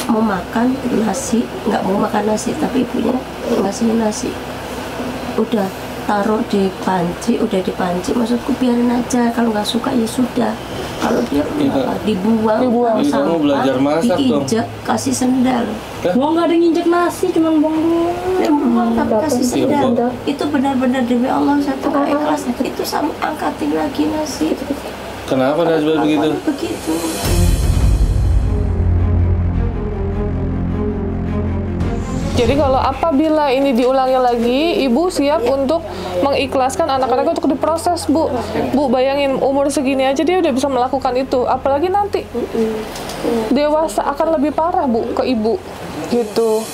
mau makan nasi, nggak mau makan nasi, tapi ibunya ngasih nasi. Udah taruh di panci, udah di panci, maksudku biarin aja, kalau nggak suka ya sudah. Kalau dia dibuang kamu belajar masak diinjek, kasih sendal. Gua nggak ada nginjek nasi, cuma buang doang. Tapi kasih sendal. Itu benar-benar demi Allah satu ikhlas. Itu sama angkatin lagi nasi. Kenapa Najwa begitu? Begitu. Jadi kalau apabila ini diulangi lagi, ibu siap untuk mengikhlaskan anak-anak untuk diproses, Bu. Bu, bayangin umur segini aja dia udah bisa melakukan itu. Apalagi nanti dewasa akan lebih parah, Bu, ke ibu. Gitu.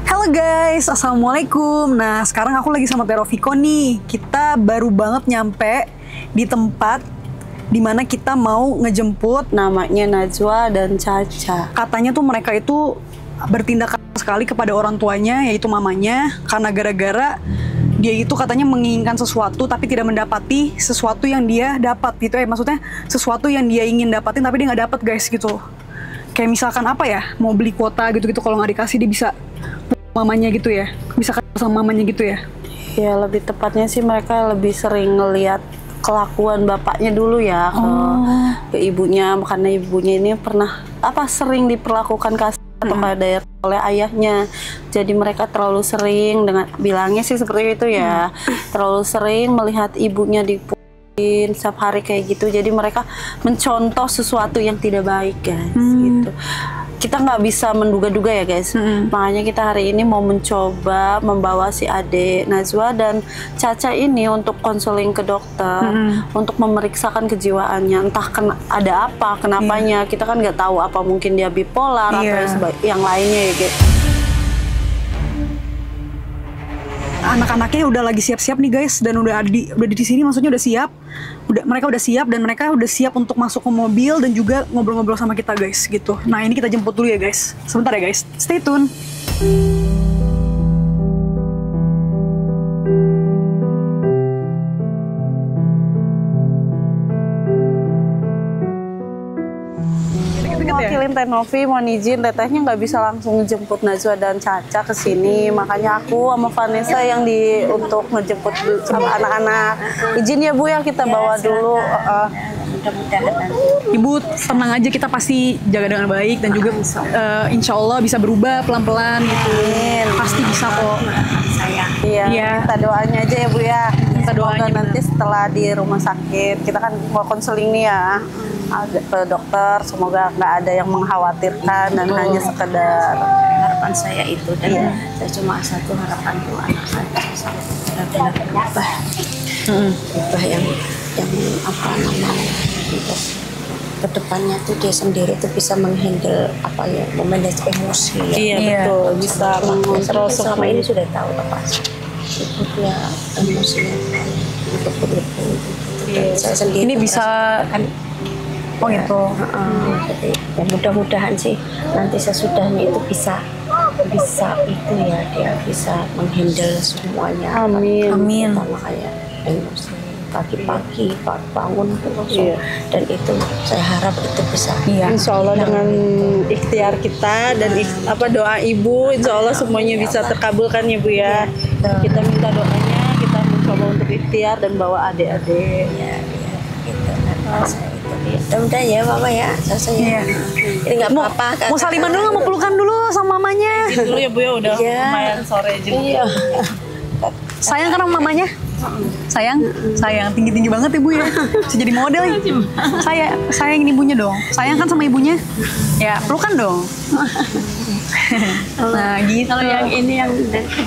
Halo guys, assalamualaikum. Nah, sekarang aku lagi sama Tero Viko nih. Kita baru banget nyampe di tempat dimana kita mau ngejemput namanya Najwa dan Caca. Katanya tuh mereka itu bertindak sekali kepada orang tuanya, yaitu mamanya, karena gara-gara dia itu katanya menginginkan sesuatu tapi tidak mendapati sesuatu yang dia dapat gitu ya. Maksudnya sesuatu yang dia ingin dapatin tapi dia nggak dapat guys gitu. Kayak misalkan apa ya, mau beli kuota gitu-gitu, kalau nggak dikasih dia bisa mamanya gitu ya, bisa ketemu sama mamanya gitu ya. Ya lebih tepatnya sih mereka lebih sering ngelihat kelakuan bapaknya dulu ya ke ibunya, karena ibunya ini pernah sering diperlakukan kasar atau kadar oleh ayahnya. Jadi mereka terlalu sering, dengan bilangnya sih seperti itu ya, terlalu sering melihat ibunya dipukulin setiap hari kayak gitu. Jadi mereka mencontoh sesuatu yang tidak baik guys gitu. Kita nggak bisa menduga-duga ya guys. Makanya kita hari ini mau mencoba membawa si adik Najwa dan Caca ini untuk konseling ke dokter, untuk memeriksakan kejiwaannya. Entah ada apa, kenapanya. Kita kan nggak tahu, apa mungkin dia bipolar atau yang lainnya ya guys. Anak-anaknya udah lagi siap-siap nih guys, dan udah di sini, maksudnya udah siap. Mereka udah siap, dan mereka udah siap untuk masuk ke mobil dan juga ngobrol-ngobrol sama kita guys gitu. Nah, ini kita jemput dulu ya guys. Sebentar ya guys. Stay tune. Wakilin Teh Novi mau izin, tetehnya nggak bisa langsung jemput Najwa dan Caca ke sini, makanya aku sama Vanessa yang untuk ngejemput sama anak-anak. Izin ya Bu ya, kita bawa dulu. Mudah-mudahan nanti. Ibu tenang aja, kita pasti jaga dengan baik dan juga insya Allah bisa berubah pelan-pelan gitu. Pasti bisa kok. Iya, kita doanya aja ya Bu ya. Kita doakan nanti setelah di rumah sakit, kita kan mau konseling nih ya, ke dokter, semoga nggak ada yang mengkhawatirkan dan hanya sekedar Harapan saya itu, dan saya cuma satu harapan tuh, anak saya benar-benar berubah. Berubah yang apa namanya, untuk kedepannya tuh dia sendiri tuh bisa menghandle memanage emosi. Iya betul, bisa mengontrol. Selama ini sudah tahu apa sebetulnya emosinya berlebihan. Saya sendiri ini bisa kan. Oh gitu. Jadi ya mudah-mudahan sih nanti sesudahnya itu bisa itu ya, dia bisa menghandle semuanya. Amin. Sama kayak emosi pagi-pagi bangun terus, dan itu saya harap itu bisa. Insya Allah dengan ikhtiar kita dan doa ibu, insya Allah semuanya bisa terkabulkan ya Bu ya. Kita minta doanya, kita mencoba untuk ikhtiar dan bawa adik-adik. Udah ya Mama ya, saya ini nggak apa-apa. Mau saliman dulu, mau pelukan dulu sama mamanya. Dulu ya Bu ya, udah lumayan sore juga. Sayang karena mamanya. Sayang tinggi banget ibu ya. Bisa jadi model ya. Sayang ibunya dong. Sayang kan sama ibunya. Ya pelukan dong. Nah gitu. Kalau yang ini yang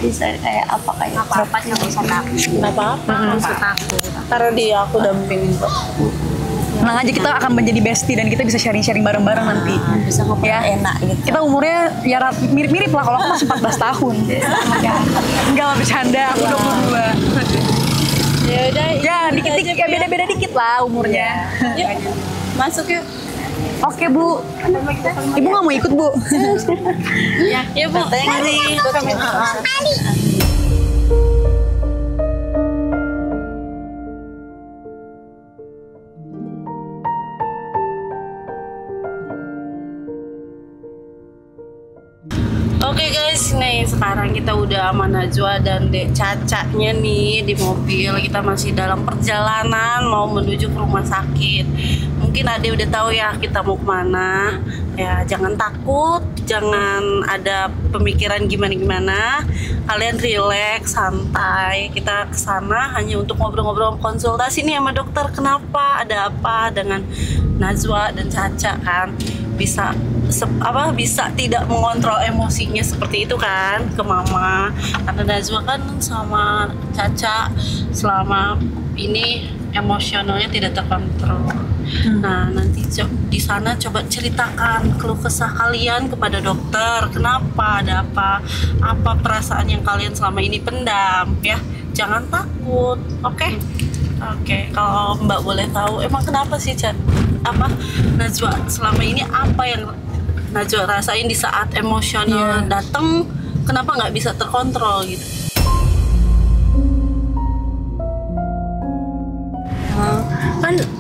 bisa kayak apa kayak bapaknya nggak usah takut. Nggak apa-apa. Nggak usah takut. Taruh dia, aku dampingin kok. Tenang aja, kita akan menjadi bestie dan kita bisa sharing-sharing bareng-bareng nanti. Bisa ngobrol Ya. enak gitu. Kita umurnya ya mirip-mirip lah, kalau aku masih 14 tahun. Enggak lah, bercanda, aku 22. Ya udah. Ya, dikit-dikit, ya beda-beda dikit lah umurnya. Yuk, masuk yuk. Oke Bu, Ibu nggak mau ikut Bu? Ya Bu, mari. Oke guys, nih sekarang kita udah sama Najwa dan Dek Cacanya nih di mobil. Kita masih dalam perjalanan mau menuju ke rumah sakit. Mungkin Ade udah tahu ya kita mau kemana. Ya jangan takut, jangan ada pemikiran gimana-gimana. Kalian relax, santai. Kita kesana hanya untuk ngobrol-ngobrol, konsultasi nih sama dokter. Kenapa? Ada apa dengan Najwa dan Caca kan? Bisa tidak mengontrol emosinya seperti itu kan ke mama, karena Najwa kan sama Caca selama ini emosionalnya tidak terkontrol. Nah nanti di sana coba ceritakan keluh kesah kalian kepada dokter. Kenapa, ada apa perasaan yang kalian selama ini pendam ya, jangan takut. Oke. Kalau Mbak boleh tahu emang kenapa sih Najwa selama ini, apa yang Najwa rasain di saat emosional datang, kenapa nggak bisa terkontrol gitu?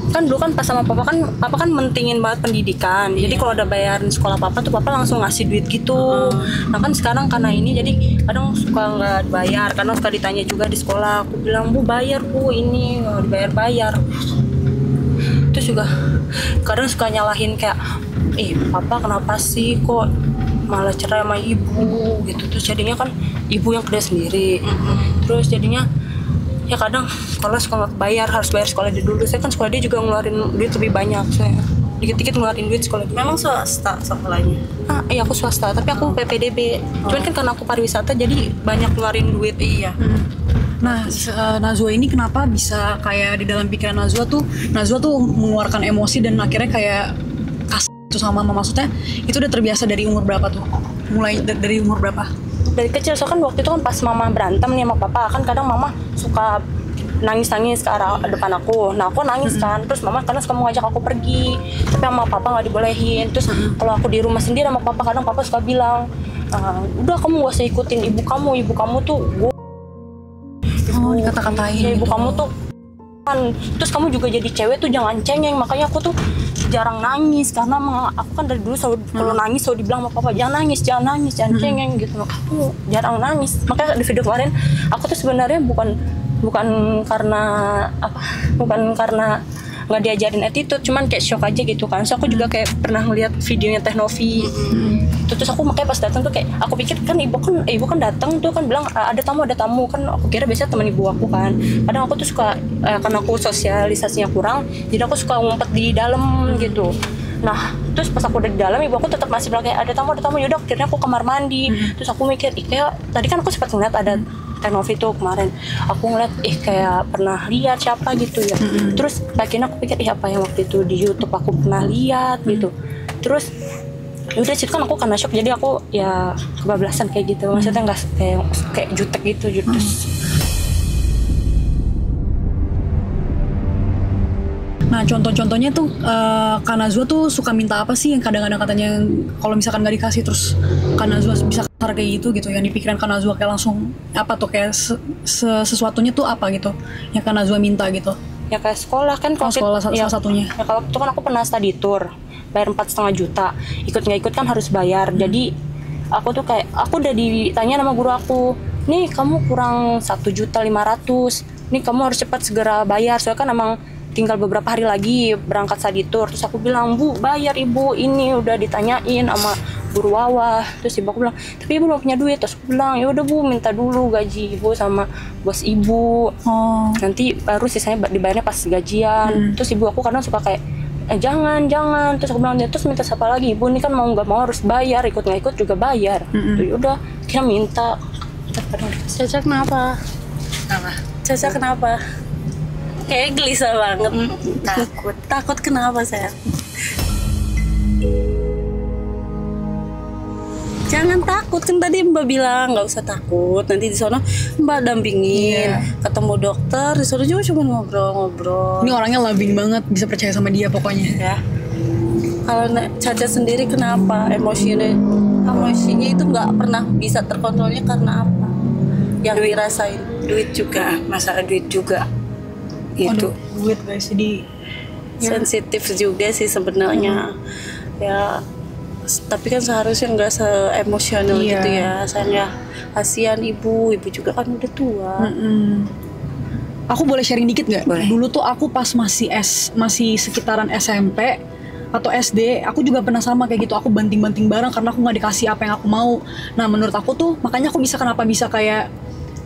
Kan dulu kan pas sama papa kan mentingin banget pendidikan. Jadi kalau ada bayarin sekolah papa tuh papa langsung ngasih duit gitu. Nah kan sekarang karena ini jadi kadang suka nggak bayar, karena suka ditanya juga di sekolah. Aku bilang Bu bayar Bu, ini nggak dibayar. Terus juga kadang suka nyalahin kayak, papa kenapa sih kok malah cerai sama ibu gitu. Terus jadinya kan ibu yang kerja sendiri. Terus jadinya ya kadang sekolah suka nggak bayar, harus bayar sekolah dia dulu. Saya kan sekolah dia juga ngeluarin duit lebih banyak, saya dikit-dikit ngeluarin duit sekolah dia. Memang swasta sekolahnya? Iya aku swasta, tapi aku PPDB. Cuman kan karena aku pariwisata jadi banyak ngeluarin duit. Iya. Nah, Najwa ini kenapa bisa kayak di dalam pikiran Najwa tuh mengeluarkan emosi dan akhirnya kayak kasar itu sama mama. Maksudnya itu udah terbiasa dari umur berapa tuh? Mulai dari umur berapa? Dari kecil, soalnya kan waktu itu kan pas mama berantem nih sama papa, kan kadang mama suka nangis-nangis ke arah depan aku. Nah aku nangis kan, terus mama kadang suka mau ngajak aku pergi, tapi sama papa nggak dibolehin. Terus kalau aku di rumah sendiri sama papa, kadang papa suka bilang, udah kamu gak usah ikutin ibu kamu tuh Dikata-katain ya, ibu gitu. kamu tuh kan, terus kamu juga jadi cewek tuh jangan cengeng. Makanya aku tuh jarang nangis, karena aku kan dari dulu selalu kalau nangis selalu dibilang sama papa, jangan nangis, jangan cengeng gitu. Aku jarang nangis. Makanya di video kemarin aku tuh sebenarnya bukan karena nggak diajarin attitude, cuman kayak shock aja gitu kan. So aku juga kayak pernah ngeliat videonya Teh Novi. Terus aku makanya pas datang tuh kayak aku pikir kan ibu kan datang tuh kan bilang ada tamu kan, aku kira biasanya teman ibu aku kan. Kadang aku tuh suka karena aku sosialisasinya kurang, jadi aku suka ngumpet di dalam gitu. Nah terus pas aku udah di dalam, ibu aku tetap masih bilang kayak ada tamu. Yaudah akhirnya aku kamar mandi. Terus aku mikir kayak tadi kan aku sempat ngeliat ada Teh Novi tuh kemarin, aku ngeliat kayak pernah lihat siapa gitu ya. Terus akhirnya aku pikir apa yang waktu itu di YouTube aku pernah lihat gitu. Terus udah situ kan aku karena shock, jadi aku ya kebablasan kayak gitu. Maksudnya nggak kayak jutek gitu. Nah contoh-contohnya tuh Kak Najwa tuh suka minta apa sih yang kadang-kadang katanya kalau misalkan nggak dikasih terus Kak Najwa bisa kasar kayak gitu yang dipikiran Kak Najwa kayak langsung apa tuh kayak sesuatunya tuh apa gitu yang Kak Najwa minta gitu? Ya kayak sekolah kan. Sekolah salah satunya. Ya kalau itu kan aku pernah study tour, bayar 4,5 juta. Ikut nggak ikut kan harus bayar. Jadi aku tuh kayak aku udah ditanya sama guru aku, nih kamu kurang 1,5 juta, nih kamu harus cepat segera bayar, soalnya kan emang tinggal beberapa hari lagi berangkat study tour. Terus aku bilang, Bu bayar ibu, ini udah ditanyain sama buru wawah. Terus ibu aku bilang, tapi ibu belum punya duit. Terus aku bilang, ya udah Bu, minta dulu gaji ibu sama bos ibu, nanti baru sisanya dibayarnya pas gajian. Terus ibu aku kadang suka kayak jangan. Terus aku bilang, terus minta siapa lagi, ibu ini kan mau nggak mau harus bayar, ikut nggak ikut juga bayar. Ya udah kita minta. Caca kenapa? Caca kenapa? Kayak gelisah banget. Takut kenapa sayang? Jangan takut, kan tadi Mbak bilang nggak usah takut. Nanti di sana Mbak dampingin, ketemu dokter, di sana juga cuma ngobrol-ngobrol. Ini orangnya loving banget, bisa percaya sama dia pokoknya. Ya. Kalau Caca sendiri kenapa emosinya itu nggak pernah bisa terkontrolnya karena apa? Yang dirasain Duit juga, masalah duit juga. Itu. Duit guys, jadi sensitif juga sih sebenarnya. Ya, tapi kan seharusnya nggak se-emosional gitu ya. Saya kasihan ibu juga kan udah tua. Aku boleh sharing dikit nggak? Boleh. Dulu tuh aku pas masih sekitaran SMP atau SD, aku juga pernah sama kayak gitu. Aku banting-banting barang karena aku nggak dikasih apa yang aku mau. Nah menurut aku tuh makanya aku kenapa bisa kayak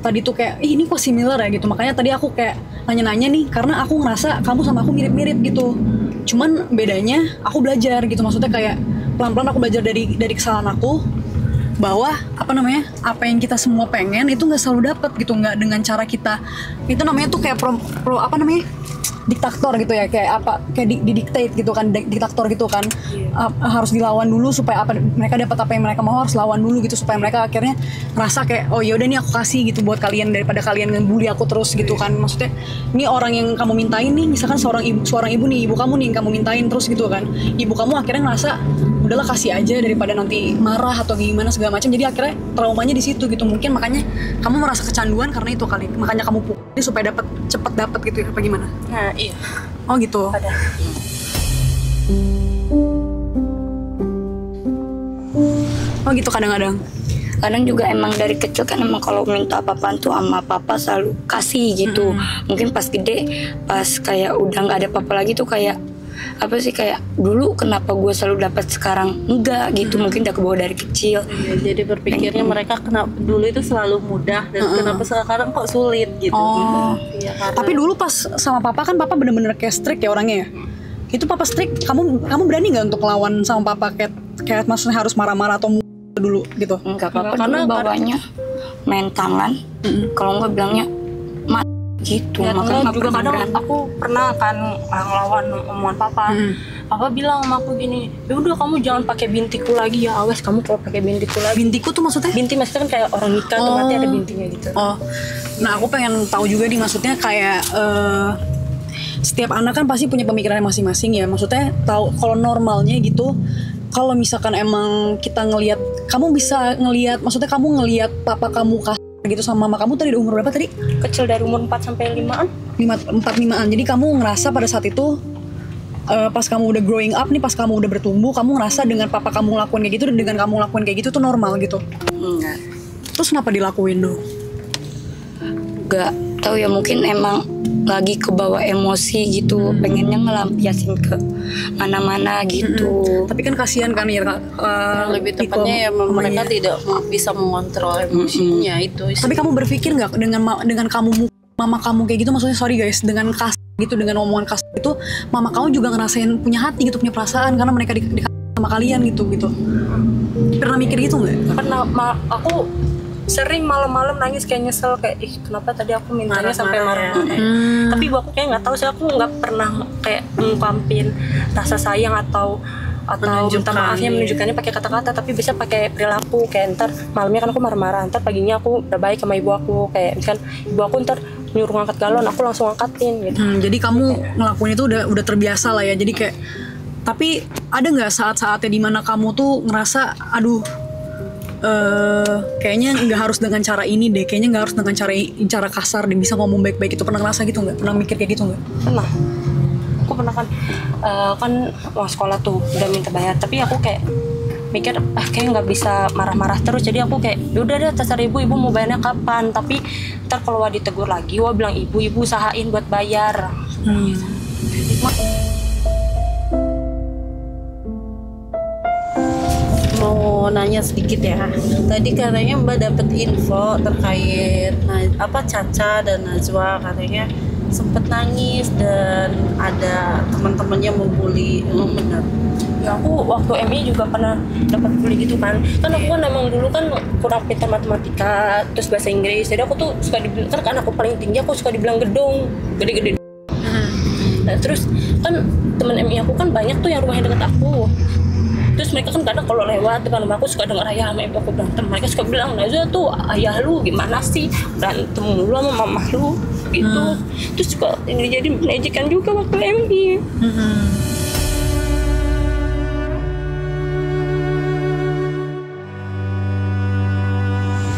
tadi tuh kayak ini kok similar ya gitu. Makanya tadi aku kayak nanya-nanya nih karena aku ngerasa kamu sama aku mirip-mirip gitu. Cuman bedanya aku belajar gitu, maksudnya kayak pelan-pelan aku belajar dari kesalahan aku, bahwa apa yang kita semua pengen itu nggak selalu dapat gitu, nggak dengan cara kita. Itu namanya tuh kayak diktator gitu ya, kayak didictate gitu kan, diktator gitu kan. Harus dilawan dulu supaya mereka dapat apa yang mereka mau, harus lawan dulu gitu supaya mereka akhirnya ngerasa kayak oh yaudah nih aku kasih gitu buat kalian daripada kalian ngebully aku terus gitu kan. Maksudnya ini orang yang kamu mintain nih, misalkan seorang ibu nih, ibu kamu nih yang kamu mintain terus gitu kan, ibu kamu akhirnya ngerasa udahlah kasih aja daripada nanti marah atau gimana segala macam. Jadi akhirnya traumanya di situ gitu. Mungkin makanya kamu merasa kecanduan karena itu kali, makanya kamu pukul supaya cepet dapat gitu ya, apa gimana? Nah iya. Oh gitu. Ada. Oh gitu kadang-kadang. Kadang juga emang dari kecil kan emang kalau minta apa-apaan tuh sama papa selalu kasih gitu. Mungkin pas gede, pas kayak udah nggak ada papa lagi tuh kayak apa sih, kayak dulu kenapa gue selalu dapat sekarang enggak gitu. Mungkin udah kebawa dari kecil. Iya, jadi berpikirnya mereka kenapa dulu itu selalu mudah dan kenapa sekarang kok sulit gitu. Oh. Iya, karena Tapi dulu pas sama papa kan papa bener-bener kayak strict ya orangnya ya. Itu papa strict, kamu berani nggak untuk lawan sama papa kayak maksudnya harus marah-marah atau dulu gitu? Enggak apa-apa, Karena dulu bawanya main tangan. Kalau nggak bilangnya gitu. Ya, Makanya nggak juga pernah kadang berani. aku pernah kan ngelawan omongan papa. Papa bilang sama aku gini, ya udah kamu jangan pakai bintiku lagi ya, awas kamu kalau pakai bintiku lagi. Bintiku tuh maksudnya? Binti maksudnya kan kayak orang nikah tuh mati ada bintinya gitu. Oh, nah aku pengen tahu juga nih, maksudnya kayak setiap anak kan pasti punya pemikirannya masing-masing ya. Maksudnya tahu kalau normalnya gitu, kalau misalkan emang kita ngelihat, kamu bisa ngelihat, maksudnya kamu ngelihat papa kamu kasar gitu sama mama kamu tadi di umur berapa tadi? Kecil dari umur 4 sampai 5-an. 4-5an. Jadi kamu ngerasa pada saat itu pas kamu udah growing up nih, pas kamu udah bertumbuh, kamu ngerasa dengan papa kamu ngelakuin kayak gitu dan dengan kamu ngelakuin kayak gitu tuh normal gitu? Enggak. Terus kenapa dilakuin dong? Enggak tahu ya, mungkin emang lagi kebawa emosi gitu, pengennya ngelampiasin ke mana-mana gitu. Tapi kan kasihan kan ya, lebih tepatnya ya mereka tidak bisa mengontrol emosinya itu. Tapi kamu berpikir nggak dengan mama kamu kayak gitu, maksudnya sorry guys, dengan kasar gitu, dengan omongan kasar itu, mama kamu juga ngerasain punya hati gitu, punya perasaan karena mereka di sama kalian gitu. Pernah mikir gitu nggak? Pernah, aku sering malam-malam nangis kayak nyesel, kayak ih kenapa tadi aku mintanya sampai marah-marah. Tapi ibu aku kayak nggak tahu sih, aku nggak pernah kayak mengungkapin rasa sayang atau minta maafnya, menunjukkannya pakai kata-kata, tapi bisa pakai perilaku. Kayak ntar malamnya kan aku marah-marah, ntar paginya aku udah baik sama ibu aku, kayak misalkan ibu aku ntar nyuruh ngangkat galon, aku langsung angkatin gitu. Jadi kamu ngelakuin itu udah terbiasa lah ya. Jadi kayak, tapi ada nggak saat-saatnya dimana kamu tuh ngerasa aduh, kayaknya nggak harus dengan cara ini deh, kayaknya nggak harus dengan cara kasar deh, bisa ngomong baik-baik itu? Pernah ngerasa gitu nggak? Pernah mikir kayak gitu nggak? Pernah. Aku pernah kan uang sekolah tuh udah minta bayar, tapi aku kayak mikir kayak nggak bisa marah-marah terus. Jadi aku kayak udah deh, terserah ibu mau bayarnya kapan, tapi ntar kalau ditegur lagi bilang ibu usahain buat bayar. Mau nanya sedikit ya. Tadi katanya Mbak dapat info terkait Caca dan Najwa, katanya sempet nangis dan ada teman-temannya membuli. Emang benar? Ya aku waktu MI juga pernah dapat bully gitu kan. Kan aku kan emang dulu kan kurang pintar matematika, terus bahasa Inggris. Jadi aku tuh suka dibilang, kan aku paling tinggi, aku suka dibilang gedong, gede-gede. Nah, terus kan teman MI aku kan banyak tuh yang rumahnya dekat aku. Terus mereka kan kadang kalau lewat depan rumah aku suka dengar ayah sama ibu aku berantem. Mereka suka bilang, Najwa tuh ayah lu gimana sih berantem mulu sama mamah lu gitu. Terus suka ini jadi menejekan juga waktu MI.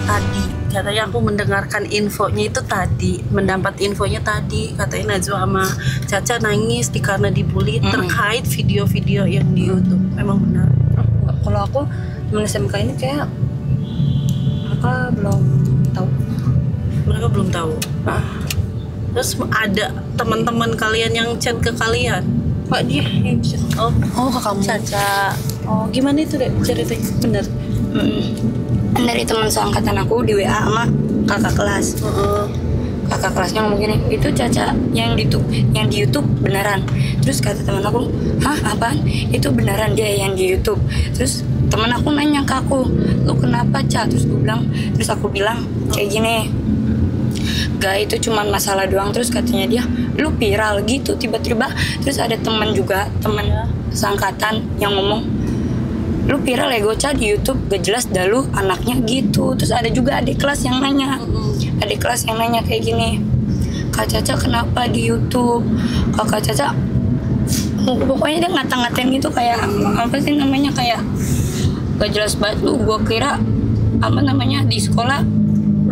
Tadi katanya aku mendengarkan infonya itu tadi, mendapat infonya tadi, katanya Najwa sama Caca nangis karena dibully terkait video-video yang di YouTube. Memang benar? Kalau aku temen SMK ini kayak mereka belum tahu. Mereka belum tahu. Terus ada teman-teman kalian yang chat ke kalian? Pak dia yang bisa. Oh ke kamu. Caca. Oh gimana itu deh ceritanya? Bener? Dari teman seangkatan aku di WA sama kakak kelas. Kakak kelasnya ngomong gini, itu Caca yang di YouTube beneran. Terus kata teman aku, hah apaan? Itu beneran dia yang di YouTube. Terus teman aku nanya ke aku, lu kenapa Ca? Terus aku bilang kayak gini, gak itu cuma masalah doang. Terus katanya dia, lu viral gitu tiba-tiba. Terus ada teman seangkatan yang ngomong, lu viral ya Goca di YouTube, gak jelas dah lu anaknya gitu. Terus ada juga adik kelas yang nanya, kayak gini, Kak Caca kenapa di YouTube? Kakak Caca pokoknya dia ngata-ngatain gitu, kayak apa sih namanya, kayak gak jelas banget lu. Gua kira di sekolah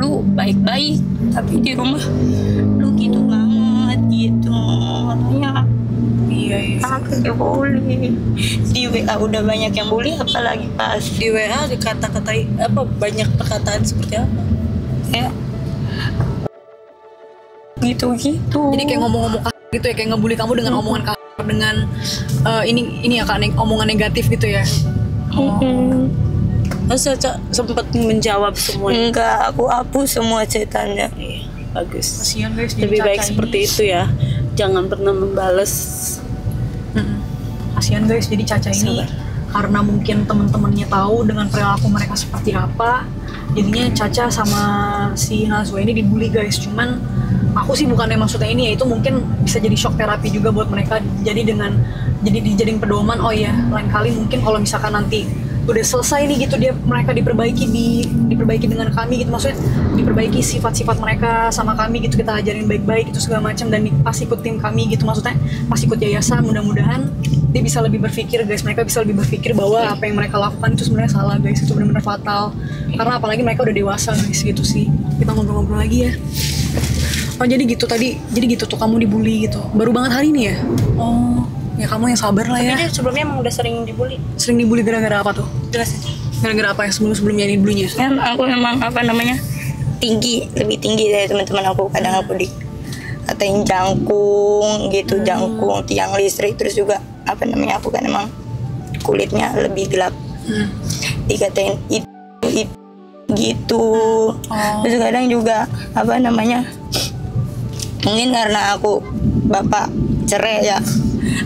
lu baik-baik, tapi di rumah lu gitu banget gitu. Makanya aku bully di WA, udah banyak yang bully, apalagi pas Di WA dikata-katai banyak perkataan seperti apa? ya gitu. Jadi kayak ngomong-ngomong gitu ya, kayak ngebully kamu dengan omongan kasar, dengan ini ya Kak, omongan negatif gitu ya. Terus Caca sempat menjawab semuanya? Enggak, aku hapus semua ceritanya. Bagus. Kasihan guys, Lebih baik seperti itu ya. Jangan pernah membales. Kasihan guys, jadi Caca ini karena mungkin teman-temannya tahu dengan perilaku mereka seperti apa, jadinya Caca sama si Najwa ini dibully guys. Cuman aku sih bukannya maksudnya ini ya, itu mungkin bisa jadi shock terapi juga buat mereka. Jadi dijadiin pedoman, oh ya lain kali mungkin kalau misalkan nanti udah selesai nih gitu, mereka diperbaiki dengan kami gitu, maksudnya diperbaiki sifat-sifat mereka sama kami gitu, kita ajarin baik-baik gitu segala macam, dan pas ikut tim kami gitu, maksudnya pas ikut yayasan, mudah-mudahan dia bisa lebih berpikir guys, mereka bisa lebih berpikir bahwa apa yang mereka lakukan itu sebenarnya salah guys, itu benar-benar fatal, karena apalagi mereka udah dewasa guys gitu sih. Kita ngobrol-ngobrol lagi ya. Oh jadi gitu tadi, jadi gitu tuh kamu dibully gitu, baru banget hari ini ya? Oh ya kamu yang sabar lah ya. Tapi dia sebelumnya emang udah sering dibully. Sering dibully gara-gara apa tuh? Jelas aja. Gara-gara apa ya sebelumnya dibulinya? Kan aku memang lebih tinggi dari teman-teman aku. Kadang aku dikatain jangkung gitu, jangkung tiang listrik. Terus juga aku kan emang kulitnya lebih gelap, dikatain itu gitu. Terus kadang juga mungkin karena aku bapak cerai ya,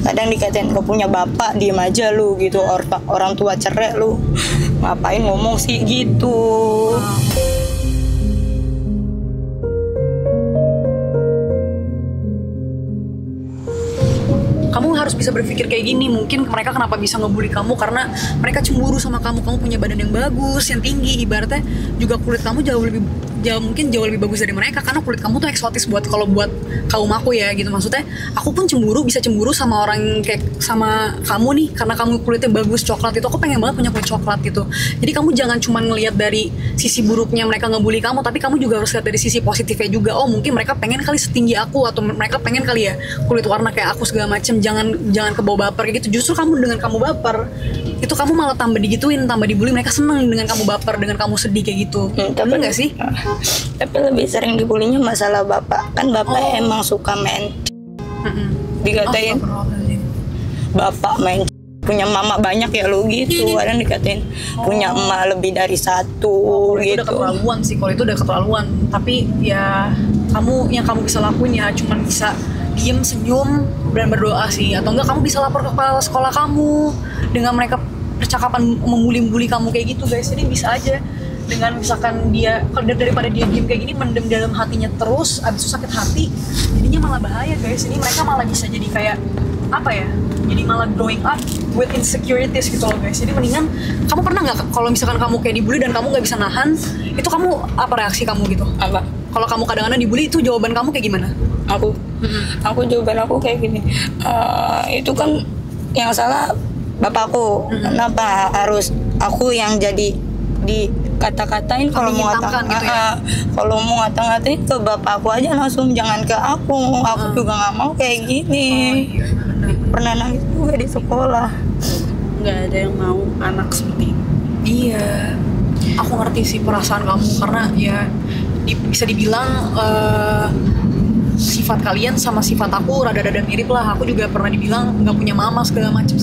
kadang dikatain kau punya bapak diem aja lu gitu, orang tua cerai lu ngapain ngomong sih gitu. Kamu harus bisa berpikir kayak gini, mungkin mereka kenapa bisa ngebully kamu karena mereka cemburu sama kamu punya badan yang bagus, yang tinggi, ibaratnya juga kulit kamu mungkin jauh lebih bagus dari mereka, karena kulit kamu tuh eksotis buat kaum aku ya gitu. Maksudnya aku pun bisa cemburu sama orang kayak sama kamu nih, karena kamu kulitnya bagus coklat itu, aku pengen banget punya kulit coklat gitu. Jadi kamu jangan cuma ngelihat dari sisi buruknya mereka ngebully kamu, tapi kamu juga harus lihat dari sisi positifnya juga. Oh mungkin mereka pengen kali setinggi aku, atau mereka pengen kali ya kulit warna kayak aku segala macem. Jangan kebawa baper kayak gitu. Justru dengan kamu baper itu kamu malah tambah digituin, tambah dibully. Mereka seneng dengan kamu baper, dengan kamu sedih kayak gitu. Tapi nggak sih? Tapi lebih sering dibulinya masalah bapak. Kan bapak emang suka main, dikatain bapak main punya mama banyak ya lu gitu. Kadang dikatain punya emak lebih dari satu Kalau itu gitu. udah keterlaluan sih, kalau itu udah keterlaluan. Tapi ya yang kamu bisa lakuin ya cuman bisa diem, senyum, dan berdoa sih. Atau enggak kamu bisa lapor ke kepala sekolah kamu dengan mereka percakapan membuli kamu kayak gitu guys. Jadi bisa aja dengan misalkan dia, daripada dia diem kayak gini mendem dalam hatinya terus, abis itu sakit hati, jadinya malah bahaya guys. Ini mereka malah bisa jadi kayak apa ya, jadi malah growing up with insecurities gitu loh guys. Jadi mendingan, kamu pernah nggak kalau misalkan kamu kayak dibully dan kamu nggak bisa nahan, itu kamu apa reaksi kamu gitu? Apa? Kalau kamu kadang-kadang dibully, itu jawaban kamu kayak gimana? Aku jawaban aku kayak gini, itu kan yang salah bapakku. Kenapa harus aku yang jadi dikata-katain? Kalau mau Gitu ya? kalau mau ngata-ngatain ke bapakku aja langsung, jangan ke aku. Aku juga nggak mau kayak gini. Pernah nangis juga di sekolah. Nggak ada yang mau anak seperti itu. Iya, aku ngerti sih perasaan kamu karena ya bisa dibilang sifat kalian sama sifat aku rada-rada mirip lah. Aku juga pernah dibilang nggak punya mama segala macem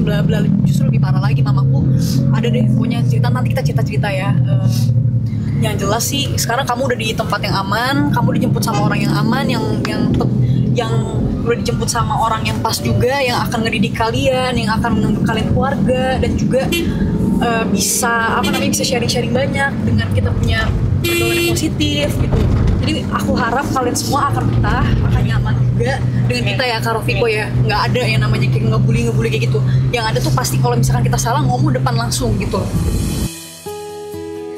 bla bla. Justru lebih parah lagi, mamaku ada deh punya cerita, nanti kita cerita ya. Yang jelas sih sekarang kamu udah di tempat yang aman, kamu dijemput sama orang yang aman, yang udah dijemput sama orang yang pas juga, yang akan ngedidik kalian, yang akan menganggap kalian keluarga, dan juga bisa sharing banyak dengan kita punya pergaulan yang positif gitu. Jadi aku harap kalian semua akan betah, akan nyaman juga dengan kita ya, Kak Rofiko ya. Nggak ada yang namanya kayak ngebully kayak gitu. Yang ada tuh pasti kalau misalkan kita salah, ngomong depan langsung gitu.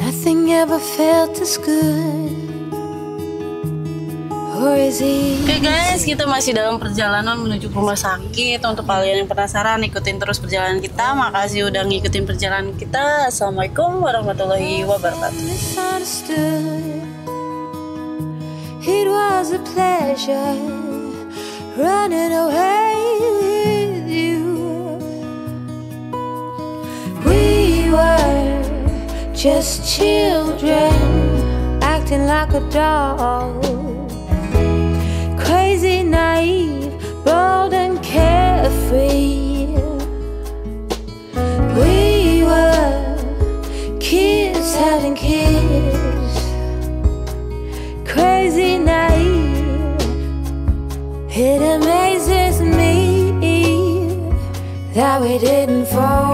Nothing ever felt as good. Oke guys, kita masih dalam perjalanan menuju ke rumah sakit. Untuk kalian yang penasaran, ikutin terus perjalanan kita. Makasih udah ngikutin perjalanan kita. Assalamualaikum warahmatullahi wabarakatuh. Misunderstood. It was a pleasure running away with you. We were just children acting like adults. Crazy, naive, bold and carefree. We were kids having kids. Crazy, naive. It amazes me that we didn't fall